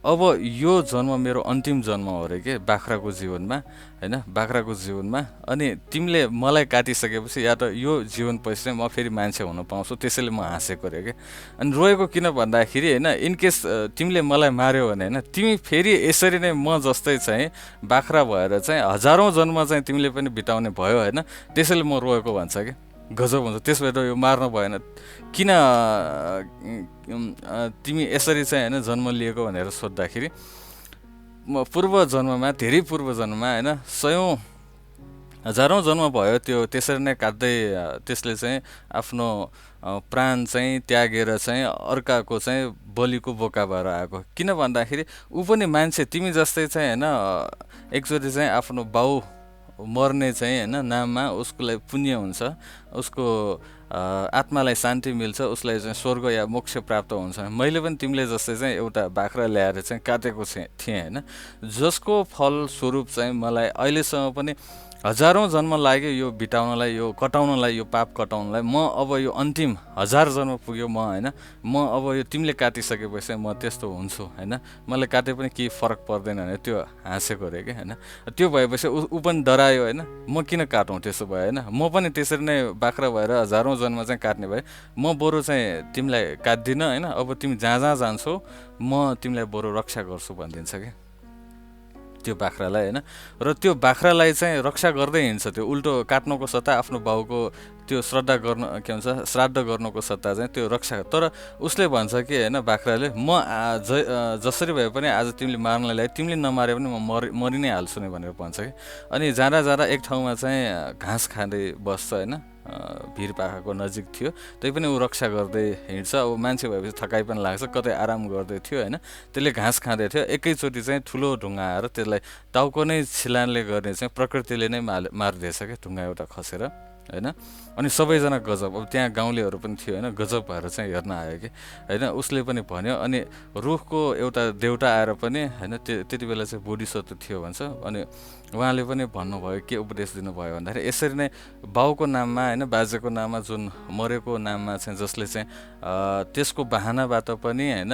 अब यो जन्म मेरो अन्तिम जन्म हो अरे के बाख्राको जीवनमा होइन, बाख्राको जीवनमा। अनि तिमीले मलाई काटिसकेपछि या त यो जीवन पछि चाहिँ म फेरि मान्छे हुन पाउँछु, त्यसैले म हाँसेको अरे क्या। अनि रोएको किन भन्दाखेरि होइन, इनकेस तिमीले मलाई मार्यो भने होइन, तिमी फेरि यसरी नै म जस्तै चाहिँ बाख्रा भएर चाहिँ हजारौँ जन्म चाहिँ तिमीले पनि बिताउने भयो होइन, त्यसैले म रोएको भन्छ कि। गजब हुन्छ। त्यसो भए त यो मार्न भएन, किन तिमी यसरी चाहिँ होइन जन्म लिएको भनेर सोद्धाखेरि पूर्व जन्ममा धेरै पूर्व जन्ममा होइन हजारौँ जन्म भयो त्यो त्यसरी नै काट्दै त्यसले चाहिँ आफ्नो प्राण चाहिँ त्यागेर चाहिँ अर्काको चाहिँ बलिको बोका भएर आएको। किन भन्दाखेरि ऊ पनि मान्छे तिमी जस्तै चाहिँ होइन एकचोटि चाहिँ आफ्नो बाउ मर्ने चाहिँ होइन नाममा उसको लागि पुण्य हुन्छ, उसको आत्मालाई शान्ति मिल्छ, उसलाई चाहिँ स्वर्ग या मोक्ष प्राप्त हुन्छ। मैले पनि तिमीले जस्तै चाहिँ एउटा बाख्रा ल्याएर चाहिँ काटेको थिएँ होइन, जसको फलस्वरूप चाहिँ मलाई अहिलेसम्म पनि हजारौँ जन्म लाग्यो यो बिताउनलाई, यो कटाउनलाई, यो पाप कटाउनलाई। म अब यो अन्तिम 1000 जन्म पुग्यो म होइन, म अब यो तिमीले काटिसकेपछि म त्यस्तो हुन्छु होइन, मलाई काटे पनि केही फरक पर्दैन भने त्यो हाँसेको अरे कि होइन। त्यो भएपछि ऊ पनि डरायो होइन, म किन काटौँ त्यसो भयो होइन, म पनि त्यसरी नै बाख्रा भएर हजारौँ जन्म चाहिँ काट्ने भए, म बरु चाहिँ तिमीलाई काट्दिनँ होइन, अब तिमी जहाँ जान्छौ म तिमीलाई बरु रक्षा गर्छु भनिदिन्छ कि त्यो बाख्रालाई होइन। र त्यो बाख्रालाई चाहिँ रक्षा गर्दै हिँड्छ, त्यो उल्टो काट्नुको सट्टा आफ्नो बाउको त्यो श्रद्धा गर्न के भन्छ श्राद्ध गर्नुको सट्टा चाहिँ त्यो रक्षा। तर उसले भन्छ कि होइन बाख्राले म जसरी भए पनि आज तिमीले मार्नलाई ल्याए, तिमीले नमारे पनि म मरि नै हाल्छु नि भनेर भन्छ कि। अनि जाँदा एक ठाउँमा चाहिँ घाँस खाँदै बस्छ होइन, भिर पाखाको नजिक थियो, त्यही पनि ऊ रक्षा गर्दै हिँड्छ। अब मान्छे भएपछि थकाइ पनि लाग्छ, कतै आराम गर्दै थियो होइन, त्यसले घाँस खाँदै थियो। एकैचोटि चाहिँ ठुलो ढुङ्गा आएर त्यसलाई टाउको नै छिलानले गर्ने चाहिँ प्रकृतिले नै मारिदिएछ क्या, ढुङ्गा एउटा खसेर होइन। अनि सबैजना गजब, अब त्यहाँ गाउँलेहरू पनि थियो होइन, गजब भएर चाहिँ हेर्न आयो कि होइन। उसले पनि भन्यो, अनि रुखको एउटा देउटा आएर पनि होइन त्यति बेला चाहिँ बोधिसत्व थियो भन्छ। अनि उहाँले पनि भन्नुभयो, के उपदेश दिनुभयो भन्दाखेरि यसरी नै बाउको नाममा होइन, बाजेको नाममा जुन मरेको नाममा चाहिँ जसले चाहिँ त्यसको बाहनाबाट पनि होइन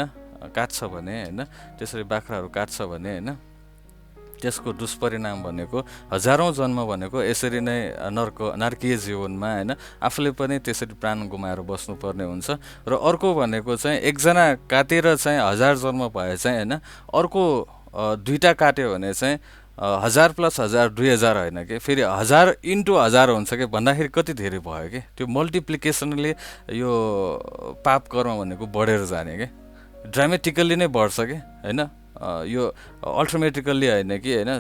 काट्छ भने होइन, त्यसरी बाख्राहरू काट्छ भने होइन, त्यसको दुष्परिणाम भनेको हजारौँ जन्म भनेको यसरी नै नारकीय जीवनमा होइन आफूले पनि त्यसरी प्राण गुमाएर बस्नुपर्ने हुन्छ। र अर्को भनेको चाहिँ एकजना काटेर चाहिँ 1000 जन्म भए चाहिँ होइन, अर्को 2टा काट्यो भने चाहिँ 1000 + 1000 2000 होइन कि, फेरि 1000 × 1000 हुन्छ कि भन्दाखेरि कति धेरै भयो कि, त्यो मल्टिप्लिकेसनले यो पाप कर्म भनेको बढेर जाने कि, ड्रामेटिकल्ली नै बढ्छ कि होइन, यो अल्टरमेटिकल्ली होइन कि होइन,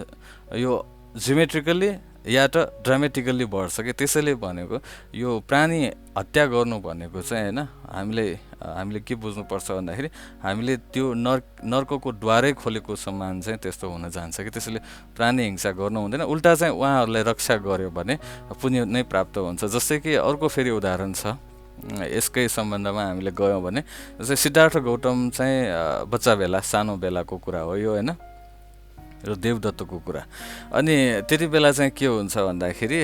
यो जियोमेट्रिकल्ली या त ड्रामेटिकल्ली बढ्छ कि। त्यसैले भनेको यो प्राणी हत्या गर्नु भनेको चाहिँ होइन, हामीले के बुझ्नुपर्छ भन्दाखेरि हामीले त्यो नर्कको द्वारै खोलेको समान चाहिँ त्यस्तो हुन जान्छ कि। त्यसैले प्राणी हिंसा गर्नु हुँदैन, उल्टा चाहिँ उहाँहरूलाई रक्षा गर्यो भने पुण्य नै प्राप्त हुन्छ। जस्तै कि अर्को फेरि उदाहरण छ यसकै सम्बन्धमा हामीले गयौँ भने, जस्तै सिद्धार्थ गौतम चाहिँ बच्चा बेला, सानो बेलाको कुरा हो यो होइन, र देवदत्तको कुरा। अनि त्यति बेला चाहिँ के हुन्छ भन्दाखेरि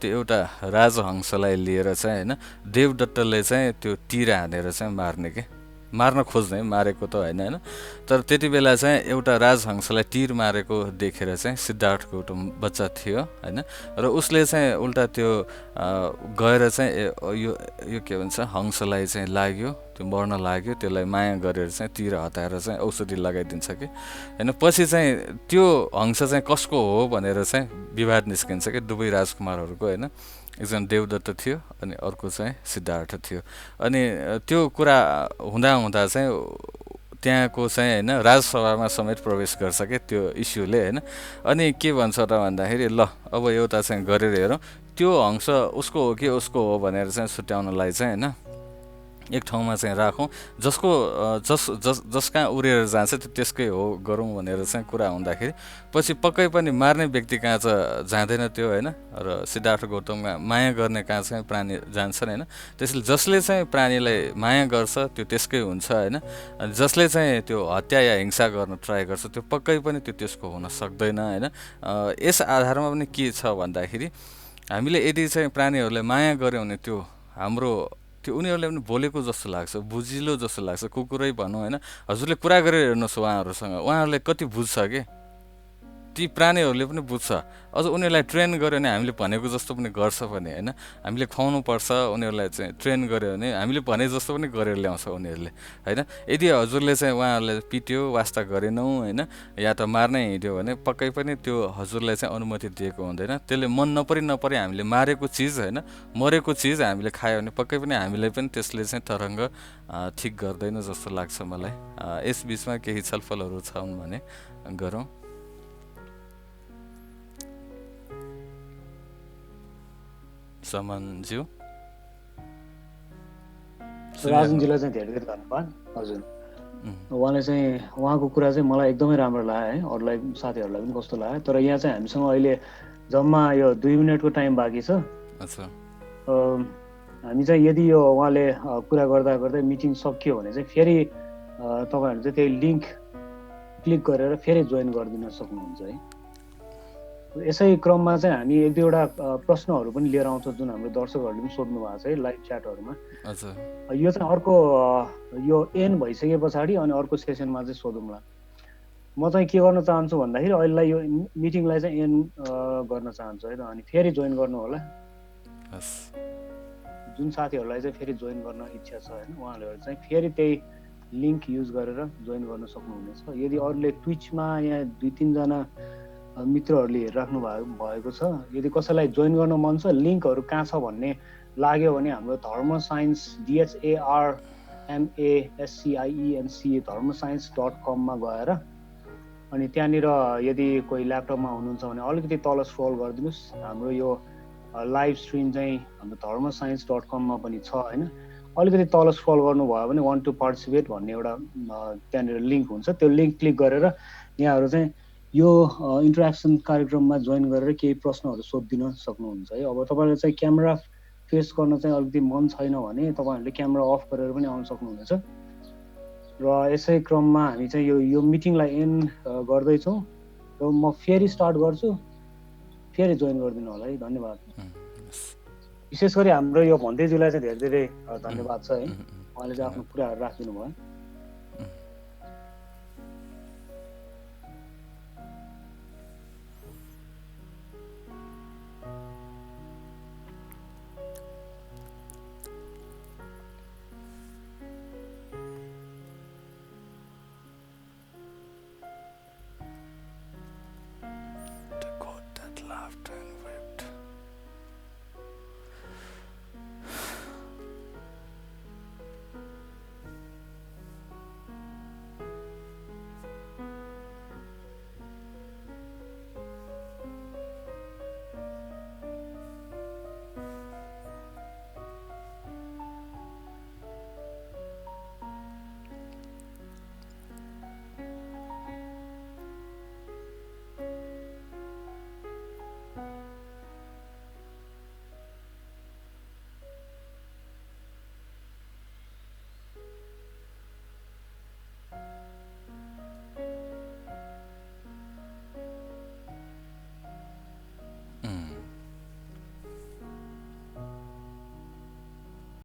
त्यो एउटा राजहंसलाई लिएर चाहिँ होइन, देवदत्तले चाहिँ त्यो तिर हानेर चाहिँ मार्ने के, मार्न खोज्ने, मारेको त होइन होइन, तर त्यति बेला चाहिँ एउटा राजहंसलाई तिर मारेको देखेर चाहिँ सिद्धार्थ गौतम बच्चा थियो होइन, र उसले चाहिँ उल्टा त्यो गएर चाहिँ यो के भन्छ हंसलाई चाहिँ लाग्यो, त्यो मर्न लाग्यो, त्यसलाई माया गरेर चाहिँ तिर हताएर चाहिँ औषधि लगाइदिन्छ कि होइन। पछि चाहिँ त्यो हंस चाहिँ कसको हो भनेर चाहिँ विवाद निस्किन्छ कि दुवै राजकुमारहरूको होइन, एकजना देवदत्त थियो अनि अर्को चाहिँ सिद्धार्थ थियो। अनि त्यो कुरा हुँदा चाहिँ त्यहाँको चाहिँ होइन राजसभामा समेत प्रवेश गर्छ क्या त्यो इस्युले होइन। अनि के भन्छ त भन्दाखेरि ल अब एउटा चाहिँ गरेर हेरौँ, त्यो हंस उसको हो कि उसको हो भनेर चाहिँ छुट्याउनलाई चाहिँ होइन एक ठाउँमा चाहिँ राखौँ, जस कहाँ उडेर जान्छ त्यो त्यसकै हो गरौँ भनेर चाहिँ कुरा हुँदाखेरि पछि पक्कै पनि मार्ने व्यक्ति कहाँ चाहिँ जाँदैन त्यो होइन, र सिद्धार्थ गौतममा माया गर्ने कहाँ चाहिँ प्राणी जान्छन् होइन। त्यसले जसले चाहिँ प्राणीलाई माया गर्छ त्यो त्यसकै हुन्छ होइन, अनि जसले चाहिँ त्यो हत्या या हिंसा गर्न ट्राई गर्छ त्यो पक्कै पनि त्यो त्यसको हुन सक्दैन होइन। यस आधारमा पनि के छ भन्दाखेरि हामीले यदि चाहिँ प्राणीहरूलाई माया गऱ्यौँ भने त्यो हाम्रो त्यो उनीहरूले पनि बोलेको जस्तो लाग्छ, बुझिलो जस्तो लाग्छ, कुकुरै भनौँ होइन। हजुरले कुरा गरेर हेर्नुहोस् उहाँहरूसँग, उहाँहरूले कति बुझ्छ कि, ती प्राणीहरूले पनि बुझ्छ। अझ उनीहरूलाई ट्रेन गऱ्यो भने हामीले भनेको जस्तो पनि गर्छ भने होइन, हामीले खुवाउनु पर्छ उनीहरूलाई चाहिँ, ट्रेन गऱ्यो भने हामीले भने जस्तो पनि गरेर ल्याउँछ उनीहरूले होइन। यदि हजुरले चाहिँ उहाँहरूलाई पिट्यो, वास्ता गरेनौँ होइन, या त मार्नै हिँड्यो भने पक्कै पनि त्यो हजुरलाई चाहिँ अनुमति दिएको हुँदैन। त्यसले मन नपरी हामीले मारेको चिज होइन, मरेको चिज हामीले खायो भने पक्कै पनि हामीले पनि त्यसले चाहिँ तरङ्ग ठिक गर्दैन जस्तो लाग्छ मलाई। यस बिचमा केही छलफलहरू छन् भने गरौँ। समनज्यू, राजनजीलाई चाहिँ धेरै धेरै धन्यवाद। हजुर, उहाँले चाहिँ उहाँको कुरा चाहिँ मलाई एकदमै राम्रो लाग्यो है, अरूलाई साथीहरूलाई पनि कस्तो लाग्यो। तर यहाँ चाहिँ हामीसँग अहिले जम्मा यो 2 मिनटको टाइम बाँकी छ। हामी चाहिँ यदि यो उहाँले कुरा गर्दा गर्दै मिटिङ सकियो भने चाहिँ फेरि तपाईँहरू चाहिँ त्यही लिङ्क क्लिक गरेर फेरि जोइन गरिदिन सक्नुहुन्छ है। यसै क्रममा चाहिँ हामी 1-2वटा प्रश्नहरू पनि लिएर आउँछौँ जुन हाम्रो दर्शकहरूले पनि सोध्नु भएको छ है लाइभ च्याटहरूमा। यो चाहिँ अर्को यो एन भइसके पछाडि अनि अर्को सेसनमा चाहिँ सोधौँला। म चाहिँ के गर्न चाहन्छु भन्दाखेरि अहिलेलाई यो मिटिङलाई चाहिँ एन गर्न चाहन्छु है त, अनि फेरि जोइन गर्नु होला। जुन साथीहरूलाई चाहिँ फेरि जोइन गर्न इच्छा छ होइन, उहाँहरूले चाहिँ फेरि त्यही लिङ्क युज गरेर जोइन गर्न सक्नुहुनेछ। यदि अरूले ट्विचमा यहाँ 2-3 जना मित्रहरूले हेरिराख्नु भएको छ, यदि कसैलाई जोइन गर्न मन छ, लिङ्कहरू कहाँ छ भन्ने लाग्यो भने हाम्रो धर्म साइन्स DHARMASCIENC dharmascience.com मा गएर अनि त्यहाँनिर यदि कोही ल्यापटपमा हुनुहुन्छ भने अलिकति तल स्क्रोल गरिदिनुहोस्। हाम्रो यो लाइभ स्ट्रिम चाहिँ हाम्रो dharmascience.com मा पनि छ होइन। अलिकति तल स्क्रोल गर्नुभयो भने वान टु पार्टिसिपेट भन्ने एउटा त्यहाँनिर लिङ्क हुन्छ, त्यो लिङ्क क्लिक गरेर यहाँहरू चाहिँ यो इन्टरेक्सन कार्यक्रममा जोइन गरेर केही प्रश्नहरू सोधिदिन सक्नुहुन्छ है। अब तपाईँले चाहिँ क्यामेरा फेस गर्न चाहिँ अलिकति मन छैन भने तपाईँहरूले क्यामेरा अफ गरेर पनि आउन सक्नुहुनेछ। र यसै क्रममा हामी चाहिँ यो मिटिङलाई एन्ड गर्दैछौँ र म फेरि स्टार्ट गर्छु, फेरि जोइन गरिदिनु होला है। धन्यवाद। विशेष गरी हाम्रो यो भन्तेज्यूलाई चाहिँ धेरै धेरै धन्यवाद छ है, उहाँले चाहिँ आफ्नो कुराहरू राखिदिनु भयो। उम्,